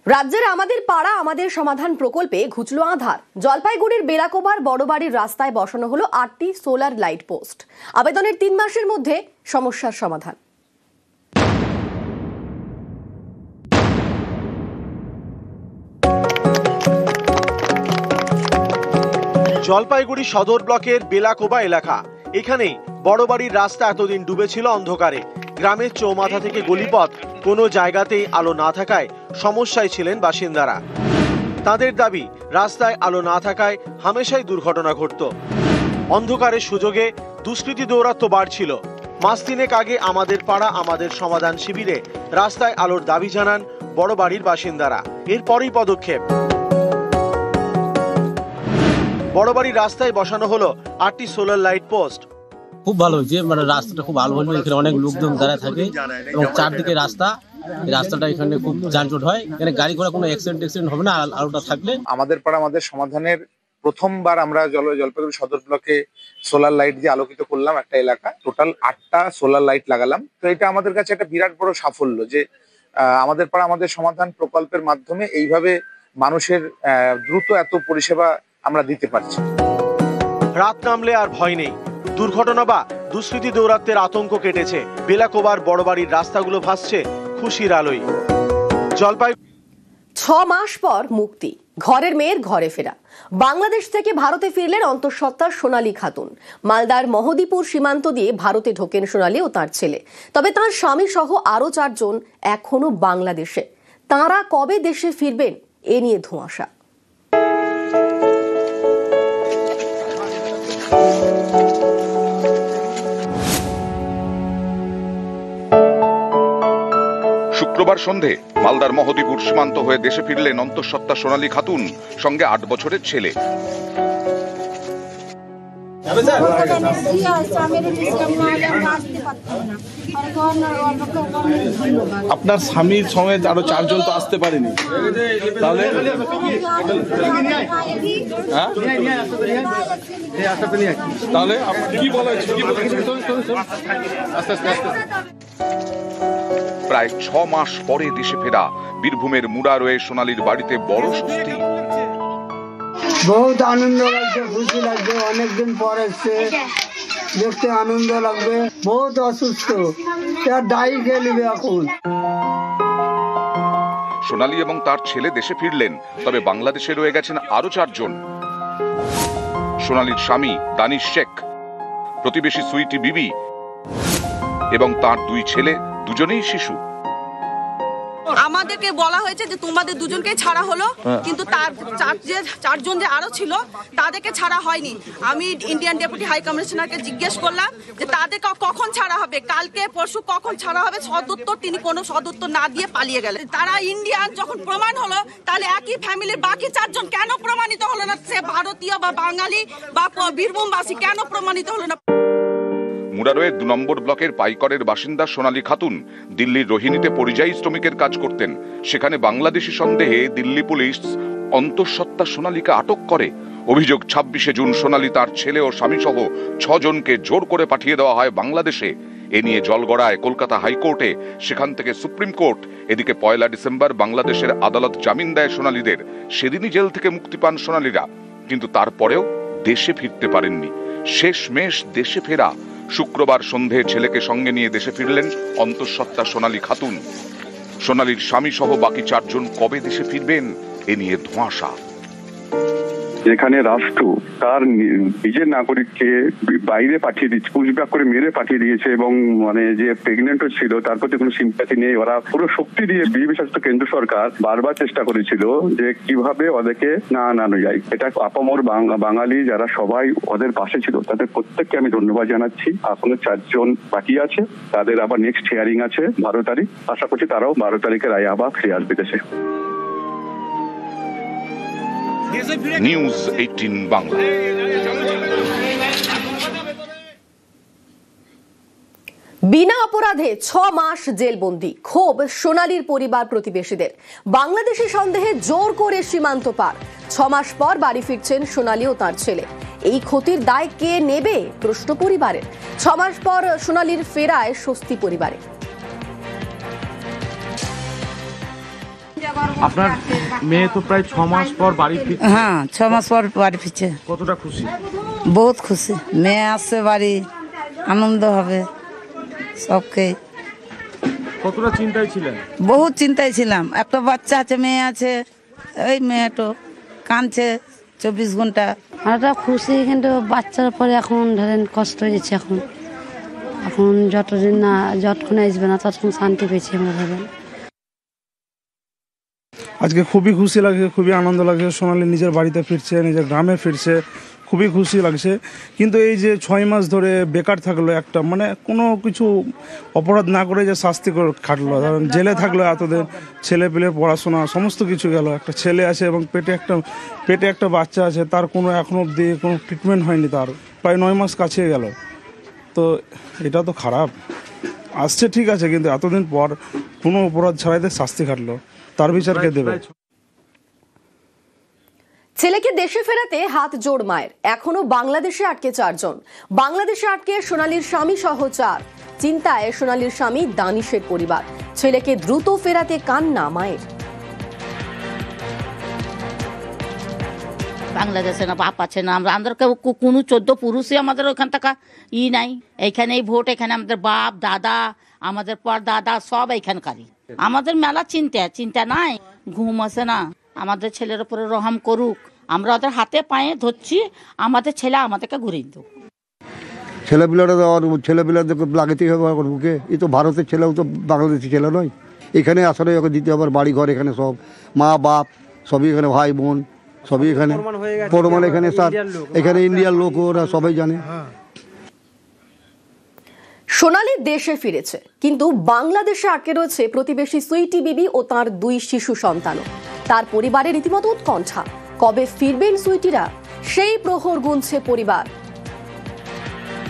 রাজ্যের আমাদের পাড়া আমাদের সমাধান প্রকল্পে ঘুচল আধার। জলপাইগুড়ির বেলাকোবার বড়বাড়ির রাস্তায় বসানো হলো 8টি সোলার লাইট পোস্ট। আবেদনের 3 মাসের মধ্যে সমস্যার সমাধান। জলপাইগুড়ি সদর ব্লকের বেলাকোবা এলাকা। এখানেই বড়বাড়ির রাস্তা এতদিন ডুবেছিল অন্ধকারে। গ্রামের চৌমাথা থেকে গলিপথ কোনো জায়গাতেই আলো না থাকায় সমস্যায় ছিলেন বাসিন্দারা। তাদের দাবি, রাস্তায় আলো না থাকায় হামেশাই দুর্ঘটনা ঘটত। অন্ধকারের সুযোগে দুষ্কৃতী দৌরাত্ম্য বাড়ছিল। মাস 3 আগে আমাদের পাড়া আমাদের সমাধান শিবিরে রাস্তায় আলোর দাবি জানান বড়বাড়ির বাসিন্দারা। এরপরই পদক্ষেপ। বড়বাড়ির রাস্তায় বসানো হলো 8টি সোলার লাইট পোস্ট। খুব ভালো হয়েছে, মানে রাস্তাটা খুব আলো হলো। এখানে অনেক লোকজন দাঁড়ায় থাকে এবং চারদিকে রাস্তাটা এখানে খুব যানজট হয়। এখানে গাড়ি ঘোড়া কোনো অ্যাক্সিডেন্ট হবে না আলোটা থাকলে। আমাদের পাড়া আমাদের সমাধানের প্রথমবার আমরা জলপাইগুড়ি সদর ব্লকে সোলার লাইট দিয়ে আলোকিত করলাম একটা এলাকা। টোটাল 8টা সোলার লাইট লাগালাম। তো এটা আমাদের কাছে একটা বিরাট বড় সাফল্য যে আমাদের পাড়া আমাদের সমাধান প্রকল্পের মাধ্যমে এইভাবে মানুষের দ্রুত এত পরিষেবা আমরা দিতে পারছি। রাত নামলে আর ভয় নেই। দুর্ঘটনা বা দুষ্কৃতী দৌরাত্ম্যের আতঙ্ক কেটেছে। বেলাকোবার বড়বাড়ির রাস্তাগুলো ভাসছে খুশির আলোয়। জলপাইগুড়ি 6 মাস পর মুক্তি, ঘরের মেয়ের ঘরে ফেরা। বাংলাদেশ থেকে ভারতে ফিরলেন অন্তঃসত্ত্বা সোনালী খাতুন। মালদার মহদীপুর সীমান্ত দিয়ে ভারতে ঢোকেন সোনালী ও তার ছেলে। তবে তার স্বামী সহ আরো 4 জন এখনো বাংলাদেশে। তাঁরা কবে দেশে ফিরবেন এ নিয়ে ধোঁয়াশা। শুক্রবার সন্ধে মালদার মহদীপুর সীমান্ত হয়ে দেশে ফিরলেন অন্তঃসত্ত্বা সোনালী খাতুন, সঙ্গে 8 বছরের ছেলে। আপনার স্বামীর সমেত আরো 4 জন তো আসতে পারেনি, তাহলে তাহলে কি বলা প্রায় 6 মাস পরে দেশে ফেরা বীরভূমের মুড়া রয়ে সোনালীর বাড়িতে বড় স্বস্তি। বহুত আনন্দ লাগছে, খুশি লাগছে। অনেকদিন পর এসছে, দেখতে আনন্দ লাগবে। বহুত অসুস্থ, ডাই খেলবে এখন। সোনালী এবং তার ছেলে দেশে ফিরলেন, তবে বাংলাদেশে রয়ে গেছেন আরো 4 জন। সোনালীর স্বামী দানিশ শেখ, প্রতিবেশী সুইটি বিবি এবং তার 2 ছেলে, দুজনেই শিশু। আমাদেরকে বলা হয়েছে যে তোমাদের দুজনকে ছাড়া হলো, কিন্তু তার 4 জন যে আরো ছিল তাদেরকে ছাড়া হয়নি। আমি ইন্ডিয়ান ডেপুটি হাই কমিশনারকে জিজ্ঞেস করলাম যে তাদেরকে কখন ছাড়া হবে, কালকে পরশু কখন ছাড়া হবে। সদুত্তর তিনি কোনো সদুত্তর না দিয়ে পালিয়ে গেলেন। তারা ইন্ডিয়ান যখন প্রমাণ হলো, তাহলে একই ফ্যামিলির বাকি 4 জন কেন প্রমাণিত হলো না? সে ভারতীয় বা বাঙালি বা বীরভূমবাসী কেন প্রমাণিত হলো না? মুরারোয়ের 2 নম্বর ব্লকের পাইকরের বাসিন্দা সোনালী খাতুন দিল্লির রোহিণীতে পরিযায়ী শ্রমিকের কাজ করতেন। সেখানে বাংলাদেশি সন্দেহে দিল্লি পুলিশ অন্তঃসত্ত্বা সোনালীকে আটক করে। অভিযোগ, 26শে জুন সোনালী তার ছেলে ও স্বামী সহ 6 জনকে জোর করে পাঠিয়ে দেওয়া হয় বাংলাদেশে। এ নিয়ে জলগড়ায় কলকাতা হাইকোর্টে, সেখান থেকে সুপ্রিম কোর্ট। এদিকে 1 ডিসেম্বর বাংলাদেশের আদালত জামিন দেয় সোনালীদের। সেদিনই জেল থেকে মুক্তি পান সোনালীরা, কিন্তু তারপরেও দেশে ফিরতে পারেননি। শেষমেশ দেশে ফেরা। শুক্রবার সন্ধে ছেলেকে সঙ্গে নিয়ে দেশে ফিরলেন অন্তঃসত্ত্বা সোনালী খাতুন। সোনালীর স্বামী সহ বাকি 4 জন কবে দেশে ফিরবেন এ নিয়ে ধোঁয়াশা। যেখানে রাষ্ট্র তার নিজের নাগরিককে বাইরে পাঠিয়ে দিচ্ছে, পুশব্যাক করে মেরে পাঠিয়ে দিয়েছে, এবং মানে যে প্রেগনেন্টও ছিল তার প্রতি কোনো সিম্প্যাথি নেই। ওরা পুরো শক্তি দিয়ে বিশেষত কেন্দ্র সরকার বারবার চেষ্টা করেছিল যে কিভাবে ওদেরকে না আনানো যায়। এটা আপামর বাঙালি যারা সবাই ওদের পাশে ছিল, তাদের প্রত্যেককে আমি ধন্যবাদ জানাচ্ছি। এখনো 4 জন বাকি আছে, তাদের আবার নেক্সট হিয়ারিং আছে 12 তারিখ। আশা করছি তারাও 12 তারিখে রায় আবার ফিরে আসবে দেশে। নিউজ 18 বাংলা। বিনা অপরাধে 6 মাস জেলবন্দি। ক্ষোভ সোনালীর পরিবার প্রতিবেশীদের। বাংলাদেশি সন্দেহে জোর করে সীমান্ত পার। 6 মাস পর বাড়ি ফিরছেন সোনালী ও তার ছেলে। এই ক্ষতির দায় কে নেবে প্রশ্ন পরিবারের। 6 মাস পর সোনালীর ফেরায় স্বস্তি পরিবারে। আপনার মেয়ে তো প্রায় 6 মাস পর বাড়ি ফিরছে। হ্যাঁ 6 মাস পর বাড়ি ফিরছে। কতটা খুশি? বহুত খুশি, মেয়ে আসছে বাড়ি, আনন্দ হবে সবকে। কতটা চিন্তায় ছিলেন? বহুত চিন্তায় ছিলাম, একটা বাচ্চা আছে, মেয়ে আছে, ওই মেয়েটো কাঁদছে 24 ঘন্টা। আমরা খুশি, কিন্তু বাচ্চার পরে এখন ধরেন কষ্ট হয়ে যাচ্ছে। এখন যতক্ষণ আসবে না ততক্ষণ শান্তি পেয়েছি আমরা ধরেন। আজকে খুবই খুশি লাগছে, খুবই আনন্দ লাগছে। সোনালী নিজের বাড়িতে ফিরছে, নিজের গ্রামে ফিরছে, খুবই খুশি লাগছে। কিন্তু এই যে 6 মাস ধরে বেকার থাকলো, একটা মানে কোনো কিছু অপরাধ না করে যে শাস্তি করে খাটলো, ধরেন জেলে থাকলো এতদিন, ছেলে পেলে পড়াশোনা সমস্ত কিছু গেল। একটা ছেলে আছে এবং পেটে একটা বাচ্চা আছে, তার কোনো এখনো অবধি কোনো ট্রিটমেন্ট হয়নি, তার প্রায় 9 মাস কাছে গেল। তো এটা তো খারাপ। আসছে ঠিক আছে, কিন্তু এতদিন পর কোনো অপরাধ ছাড়াই শাস্তি খাটলো, তার বিচার কে দেবে? ছেলেকে দেশে ফেরাতে হাত জোড় মায়ের। এখনো বাংলাদেশে আটকে 4 জন। বাংলাদেশে আটকে সোনালীর স্বামী সহ 4। চিন্তায় সোনালীর স্বামী দানিশের পরিবার। ছেলেকে দ্রুত ফেরাতে কান্না মায়ের। বাংলাদেশে না বাপ আছে না, আমাদের কোনো 14 পুরুষই আমাদের ওখান থেকে নাই। এইখানেই ভোট, এখানে আমাদের বাপ দাদা, আমাদের পর দাদা সব এইখানকারই। আমাদের মেলা চিন্তা নাই, ঘুম আসে না। আমাদের ছেলের উপরে রহম করুক, আমরা ওদের হাতে পায়ে ধরছি, আমাদের ছেলে আমাদেরকে ঘুরিয়ে দেব। ছেলেপিলাদেরকে লাগতেই হবে বুকে। এই তো ভারতের ছেলেও তো বাংলাদেশি ছেলে নয়। এখানে আসলে ওকে দিতে হবে বাড়ি ঘর, এখানে সব মা বাপ সবই এখানে, ভাই বোন সবই এখানে প্রমাণ এখানে, স্যার এখানে ইন্ডিয়ার লোক ওরা সবাই জানে। সোনালী দেশে ফিরেছে, কিন্তু বাংলাদেশে আটকে রয়েছে প্রতিবেশী সুইটি বিবি ও তার 2 শিশু সন্তানও। তার পরিবারের রীতিমতো উৎকণ্ঠা, কবে ফিরবেন সুইটিরা সেই প্রহর গুনছে পরিবার।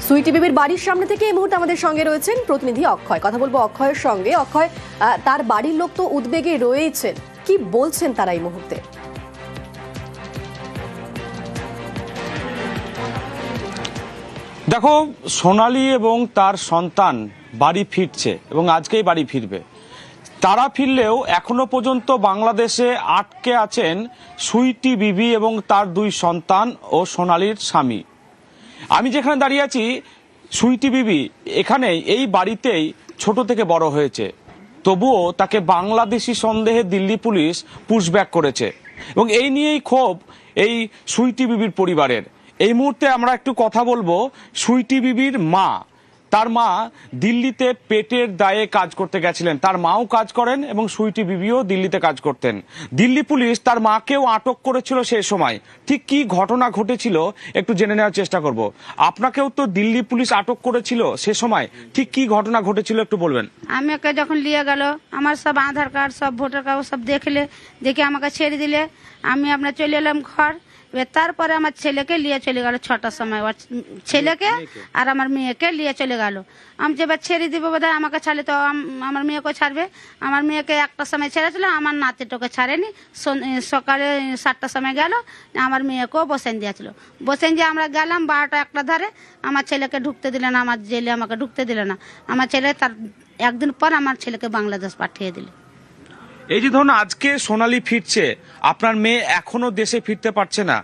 সুইটি বিবির বাড়ির সামনে থেকে এই মুহূর্তে আমাদের সঙ্গে রয়েছেন প্রতিনিধি অক্ষয়। কথা বলবো অক্ষয়ের সঙ্গে। অক্ষয়, তার বাড়ির লোক তো উদ্বেগে রয়েছেন, কি বলছেন তারা এই মুহূর্তে? দেখো, সোনালী এবং তার সন্তান বাড়ি ফিরছে এবং আজকেই বাড়ি ফিরবে। তারা ফিরলেও এখনো পর্যন্ত বাংলাদেশে আটকে আছেন সুইটি বিবি এবং তার 2 সন্তান ও সোনালীর স্বামী। আমি যেখানে দাঁড়িয়ে আছি, সুইটি বিবি এখানে এই বাড়িতেই ছোট থেকে বড় হয়েছে, তবুও তাকে বাংলাদেশি সন্দেহে দিল্লি পুলিশ পুশব্যাক করেছে এবং এই নিয়েই ক্ষোভ এই সুইটি বিবির পরিবারের। এই মুহূর্তে আমরা একটু কথা বলবো সুইটি বিবির মা। তার মা দিল্লিতে পেটের দায়ে কাজ করতে গেছিলেন, তার মাও কাজ করেন এবং সুইটি বিবিও দিল্লিতে কাজ করতেন। দিল্লি পুলিশ তার মাকেও আটক করেছিল সেই সময়। ঠিক কি ঘটনা ঘটেছিল একটু জেনে নেওয়ার চেষ্টা করব। আপনাকেও তো দিল্লি পুলিশ আটক করেছিল সে সময়, ঠিক কি ঘটনা ঘটেছিল একটু বলবেন? আমাকে যখন নিয়ে গেল, আমার সব আধার কার্ড, সব ভোটার কাগজ সব দেখে আমাকে ছেড়ে দিলে, আমি আপনার চলে এলাম ঘর। তারপরে আমার ছেলেকে নিয়ে চলে গেল 6টার সময়, ছেলেকে আর আমার মেয়েকে নিয়ে চলে গেল। আমি যেবার ছেড়ে দিব বোধহয়, আমাকে ছাড়লে তো আমার মেয়েকে ছাড়বে। আমার মেয়েকে 1টার সময় ছেড়েছিল, আমার নাতিটাকে ছাড়েনি। সকালে 7টার সময় গেল, আমার মেয়েকেও বসেন দিয়েছিল। বসেন দিয়ে আমরা গেলাম 12টা 1টা ধারে। আমার ছেলেকে ঢুকতে দিল না, আমার জেলে আমাকে ঢুকতে দিল না। আমার ছেলে তার 1 দিন পর আমার ছেলেকে বাংলাদেশ পাঠিয়ে দিল। এই যে ধরুন আজকে সোনালী ফিরছে, আপনার মেয়ে এখনো দেশে ফিরতে পারছে না,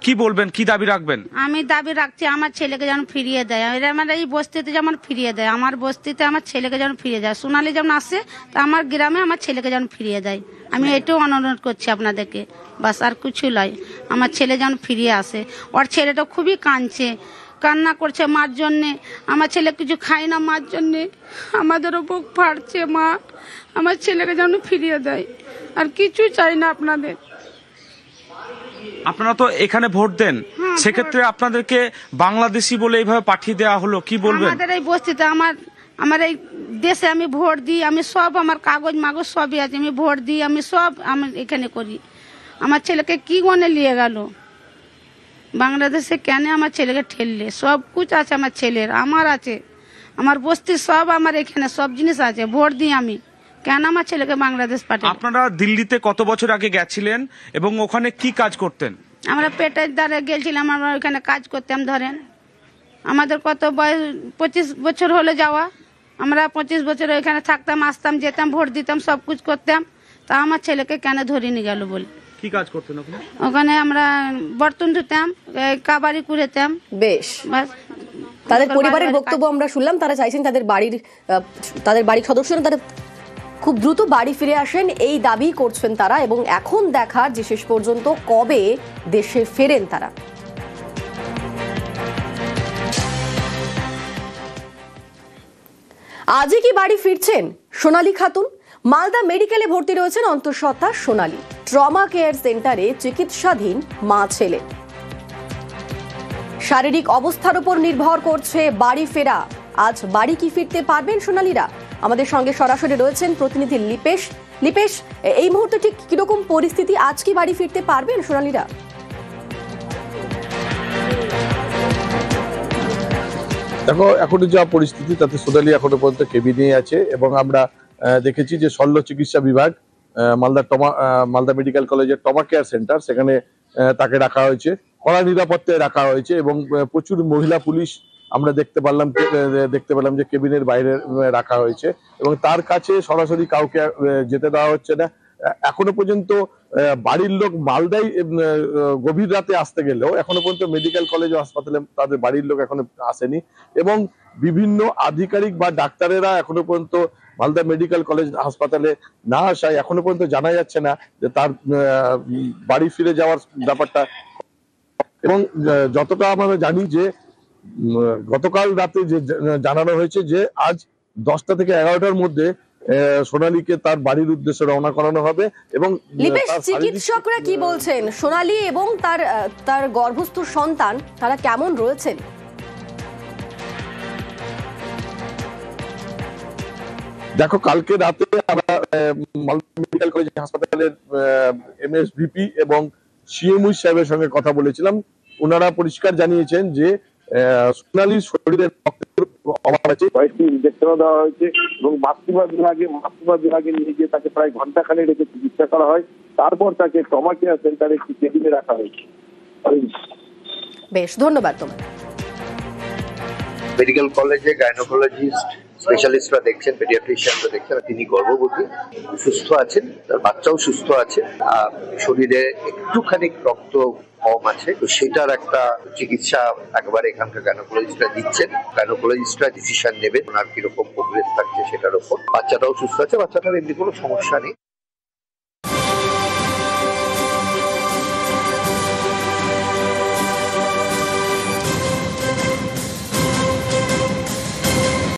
কি বলবেন, কি দাবি রাখবেন? আমি দাবি রাখছি আমার ছেলেকে যেন ফিরিয়ে দেয়। আমার এই বস্তিতে যেমন ফিরিয়ে দেয়, আমার বস্তিতে আমার ছেলেকে যেন ফিরিয়ে দেয়। সোনালী যেমন আসে, তা আমার গ্রামে আমার ছেলেকে যেন ফিরিয়ে দেয়। আমি এটাও অনুরোধ করছি আপনাদেরকে, বাস আর কিছু নয়। আমার ছেলে যেন ফিরিয়ে আসে। ওর ছেলেটা খুবই কান্না করছে মার জন্যে। আমার ছেলে কিছু খায় না মার জন্যে, আমাদেরও বুক ফাটছে। মা আমার ছেলেকে যেন ফিরিয়ে দেয়, আর কিছু চাই না আপনাদের। আপনারা তো এখানে ভোট দেন, সেক্ষেত্রে আপনাদেরকে বাংলাদেশি বলে এইভাবে পাঠিয়ে দেওয়া হলো, কি বলবেন? আমাদের এই বস্তিতে, আমার এই দেশে আমি ভোট দিই, আমি সব আমার কাগজ মাগজ সবই আছে, আমি ভোট দিই, আমি সব আমি এখানে করি। আমার ছেলেকে কি গনে নিয়ে গেল বাংলাদেশে? কেন আমার ছেলেকে ঠেললে? সব কুছ আছে আমার ছেলের, আমার আছে, আমার বস্তি সব, আমার এখানে সব জিনিস আছে। ভোট দিই আমি, কেন আমার ছেলেকে বাংলাদেশ পাঠালেন? আপনারা দিল্লিতে কত বছর আগে গেছিলেন এবং ওখানে কি কাজ করতেন? আমরা পেটের দ্বারে গেছিলাম, আমরা ওইখানে কাজ করতাম। ধরেন আমাদের কত বয়স, 25 বছর হলে যাওয়া। আমরা 25 বছর ওইখানে থাকতাম, আসতাম, যেতাম, ভোট দিতাম, সব কিছু করতাম। তা আমার ছেলেকে কেন ধরে নিয়ে গেল বলে। কি কাজ করতেন আপনি? ওখানে আমরা বর্তন ধুতাম, কাবাড়ি কুড়েতাম। বেশ, তাদের পরিবারের বক্তব্য আমরা শুনলাম। তারা চাইছেন তাদের বাড়ির সদস্যরা তারা খুব দ্রুত বাড়ি ফিরে আসেন, এই দাবি করছেন তারা। এবং এখন দেখার যে শেষ পর্যন্ত কবে দেশে ফেরেন তারা। আজই কি বাড়ি ফিরছেন সোনালী খাতুন? মালদা মেডিকেলে ভর্তি রয়েছেন অন্তঃসত্ত্বা সোনালী। ট্রমা কেয়ার সেন্টারে চিকিৎসাধীন মা ছেলে। শারীরিক অবস্থার উপর নির্ভর করছে বাড়ি ফেরা। আজ বাড়ি কি ফিরতে পারবেন সোনালীরা? আমাদের সঙ্গে সরাসরি রয়েছেন প্রতিনিধি লিপেশ। লিপেশ, এই মুহূর্তে ঠিক কিরকম পরিস্থিতি? আজ কি বাড়ি ফিরতে পারবেন সোনালীরা? দেখো, এখনো যা পরিস্থিতি তাতে সোনালী এখনো পর্যন্ত কেবিনে আছে এবং আমরা দেখেছি যে শল্য চিকিৎসা বিভাগ মালদা মেডিকেল কলেজের ট্রমা কেয়ার সেন্টার, সেখানে তাকে রাখা হয়েছে, কড়া নিরাপত্তায় রাখা হয়েছে এবং প্রচুর মহিলা পুলিশ আমরা দেখতে পেলাম যে কেবিনের বাইরে রাখা হয়েছে এবং তার কাছে সরাসরি কাউকে যেতে দেওয়া হচ্ছে না। এখনো পর্যন্ত বাড়ির লোক মালদায় গভীর রাতে আসতে গেলেও এখনো পর্যন্ত মেডিকেল কলেজ ও হাসপাতালে তাদের বাড়ির লোক এখনো আসেনি এবং বিভিন্ন আধিকারিক বা ডাক্তারেরা এখনো পর্যন্ত মালদা মেডিকেল কলেজ হাসপাতালে না আসায় এখনো পর্যন্ত জানা যাচ্ছে না যে তার বাড়ি ফিরে যাওয়ার ব্যাপারটা। এবং যতটা আমরা জানি যে গতকাল রাতে যে জানানো হয়েছে যে আজ 10টা থেকে 11টার মধ্যে সোনালীকে তার বাড়ির উদ্দেশ্যে রওনা করানো হবে। এবং চিকিৎসকরা কি বলছেন? সোনালী এবং তার গর্ভস্থ সন্তান তারা কেমন রয়েছেন? দেখো, কালকে রাতে আমরা মালদা মেডিকেল কলেজ হাসপাতালের এমএসভিপি এবং সিএমই সাহেবের সঙ্গে কথা বলেছিলাম। ওনারা পরিষ্কার জানিয়েছেন যে সোনালীর শরীরের রক্তের অভাব আছে, কয়েকটি ইনজেকশন দেওয়া হয়েছে এবং মাতৃভা বিভাগে নিয়ে গিয়ে তাকে প্রায় ঘন্টাখানেক রেখে চিকিৎসা করা হয়। তারপর তাকে ট্রমা কেয়ার সেন্টারে একটি কেবিনে রাখা হয়েছে। বেশ, ধন্যবাদ তোমার। মেডিকেল কলেজে গাইনোকোলজিস্ট স্পেশালিস্টরা দেখছেন, পেডিয়াট্রিশিয়ানরা দেখছেন। তিনি গর্ভবতী, সুস্থ আছেন, তার বাচ্চাও সুস্থ আছে। শরীরে একটুখানি রক্ত কম আছে, তো সেটার একটা চিকিৎসা একবারে এখানকার গাইনোকোলজিস্টরা দিচ্ছেন। গাইনোকোলজিস্টরা ডিসিশন নেবেন ওনার কিরকম প্রোগ্রেস থাকছে সেটার উপর। বাচ্চাটাও সুস্থ আছে, বাচ্চাটার এমনি কোনো সমস্যা নেই।